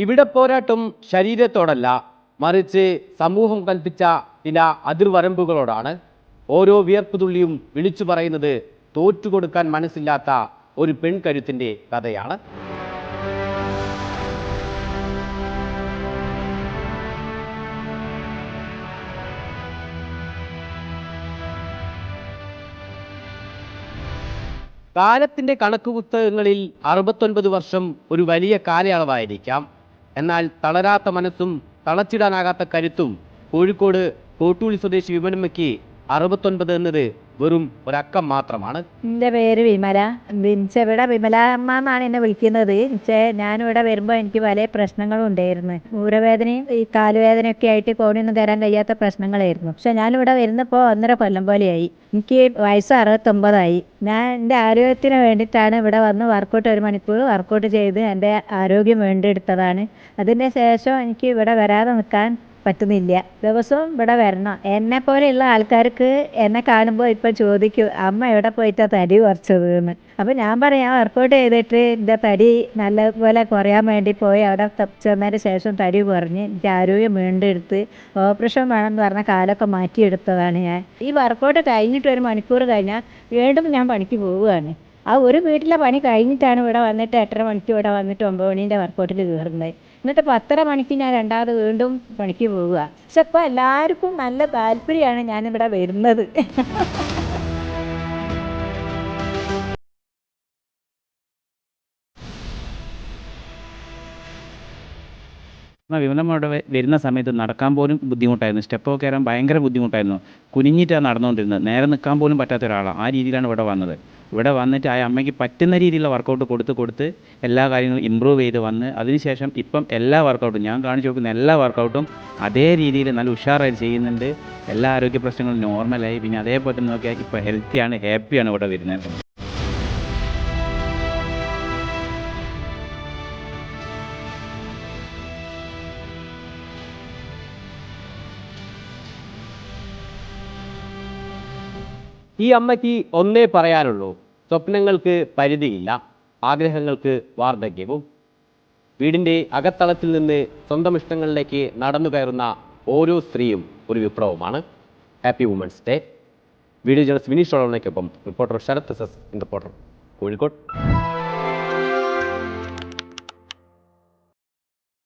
ഇവിടെ പോരാട്ടം ശരീരത്തോടല്ല, മറിച്ച് സമൂഹം കൽപ്പിച്ച ചില അതിർവരമ്പുകളോടാണ്. ഓരോ വിയർപ്പുതുള്ളിയും വിളിച്ചു പറയുന്നത് തോറ്റുകൊടുക്കാൻ മനസ്സില്ലാത്ത ഒരു പെൺകരുത്തിൻ്റെ കഥയാണ്. കാലത്തിൻ്റെ കണക്ക് പുസ്തകങ്ങളിൽ 69 വർഷം ഒരു വലിയ കാലയളവായിരിക്കാം. എന്നാൽ തളരാത്ത മനസ്സും തളച്ചിടാനാകാത്ത കരുത്തും കോഴിക്കോട് കോട്ടൂളി സ്വദേശി വിമലമ്മയ്ക്ക് 69 എന്നത് വെറും ഒരക്കം മാത്രമാണ്. എൻ്റെ പേര് വിമല. ഇവിടെ വിമല അമ്മ എന്നാണ് എന്നെ വിളിക്കുന്നത്. ഞാനിവിടെ വരുമ്പോൾ എനിക്ക് പല പ്രശ്നങ്ങളും ഉണ്ടായിരുന്നു. ഊരവേദനയും ഈ കാലുവേദനയൊക്കെ ആയിട്ട് കോണിയൊന്നും കയറാൻ കഴിയാത്ത പ്രശ്നങ്ങളായിരുന്നു. പക്ഷെ ഞാനിവിടെ വരുന്നപ്പോൾ 1.5 കൊല്ലം പോലെയായി. എനിക്ക് വയസ്സ് 69ആയി. ഞാൻ എൻ്റെ ആരോഗ്യത്തിന് വേണ്ടിയിട്ടാണ് ഇവിടെ വന്ന് വർക്കൗട്ട് 1 മണിക്കൂർ വർക്കൗട്ട് ചെയ്ത് എൻ്റെ ആരോഗ്യം വീണ്ടെടുത്തതാണ്. അതിന് ശേഷം എനിക്ക് ഇവിടെ വരാതെ നിൽക്കാൻ പറ്റുന്നില്ല. ദിവസവും ഇവിടെ വരണം. എന്നെ പോലെയുള്ള ആൾക്കാർക്ക് എന്നെ കാണുമ്പോൾ ഇപ്പം ചോദിക്കും, അമ്മ എവിടെ പോയിട്ടാണ് തടി കുറച്ചത് എന്ന്. അപ്പോൾ ഞാൻ പറയാം, വർക്കൗട്ട് ചെയ്തിട്ട് എൻ്റെ തടി നല്ലപോലെ കുറയാൻ വേണ്ടി പോയി അവിടെ ചെന്നതിന് ശേഷം തടി കുറഞ്ഞ് എനിക്ക് ആരോഗ്യം വീണ്ടെടുത്ത് ഓപ്പറേഷൻ വേണമെന്ന് പറഞ്ഞ കാലൊക്കെ മാറ്റിയെടുത്തതാണ് ഞാൻ. ഈ വർക്കൗട്ട് കഴിഞ്ഞിട്ട് 1 മണിക്കൂർ കഴിഞ്ഞാൽ വീണ്ടും ഞാൻ പണിക്ക് പോവുകയാണ്. ആ ഒരു വീട്ടിലെ പണി കഴിഞ്ഞിട്ടാണ് ഇവിടെ വന്നിട്ട് 8:30 മണിക്ക് ഇവിടെ വന്നിട്ട് 9 മണീൻ്റെ വർക്കൗട്ടിൽ കയറുന്നത്. എന്നിട്ട് 10:30 മണിക്ക് ഞാൻ രണ്ടാമത് വീണ്ടും പണിക്ക് പോവുക. പക്ഷെ ഇപ്പോൾ എല്ലാവർക്കും നല്ല താല്പര്യമാണ് ഞാനിവിടെ വരുന്നത്. വിമലമ്മ അവിടെ വരുന്ന സമയത്ത് നടക്കാൻ പോലും ബുദ്ധിമുട്ടായിരുന്നു. സ്റ്റെപ്പൊക്കെ കയറാൻ ഭയങ്കര ബുദ്ധിമുട്ടായിരുന്നു. കുനിഞ്ഞിട്ടാണ് നടന്നുകൊണ്ടിരുന്നത്. നേരെ നിൽക്കാൻ പോലും പറ്റാത്ത ഒരാളാണ്. ആ രീതിയിലാണ് ഇവിടെ വന്നത്. ഇവിടെ വന്നിട്ട് ആ അമ്മയ്ക്ക് പറ്റുന്ന രീതിയിലുള്ള വർക്കൗട്ട് കൊടുത്ത് എല്ലാ കാര്യങ്ങളും ഇമ്പ്രൂവ് ചെയ്ത് വന്ന് അതിനുശേഷം ഇപ്പം എല്ലാ വർക്കൗട്ടും ഞാൻ കാണിച്ചു കൊടുക്കുന്ന എല്ലാ വർക്കൗട്ടും അതേ രീതിയിൽ നല്ല ഉഷാറായിട്ട് ചെയ്യുന്നുണ്ട്. എല്ലാ ആരോഗ്യ പ്രശ്നങ്ങളും നോർമലായി. പിന്നെ അതേപോലെ നോക്കിയാൽ ഇപ്പോൾ ഹെൽത്തിയാണ്, ഹാപ്പിയാണ് ഇവിടെ വരുന്നത്. ഈ അമ്മയ്ക്ക് ഒന്നേ പറയാനുള്ളൂ: സ്വപ്നങ്ങൾക്ക് പരിധിയില്ല, ആഗ്രഹങ്ങൾക്ക് വാർദ്ധക്യവും. വീടിൻ്റെ അകത്തളത്തിൽ നിന്ന് സ്വന്തം ഇഷ്ടങ്ങളിലേക്ക് നടന്നു കയറുന്ന ഓരോ സ്ത്രീയും ഒരു വിപ്ലവമാണ്. Happy women's day. Video journalist Vineesh റോളനയ്ക്കൊപ്പം റിപ്പോർട്ടർ ശരത് റിപ്പോർട്ടർ കോഴിക്കോട്.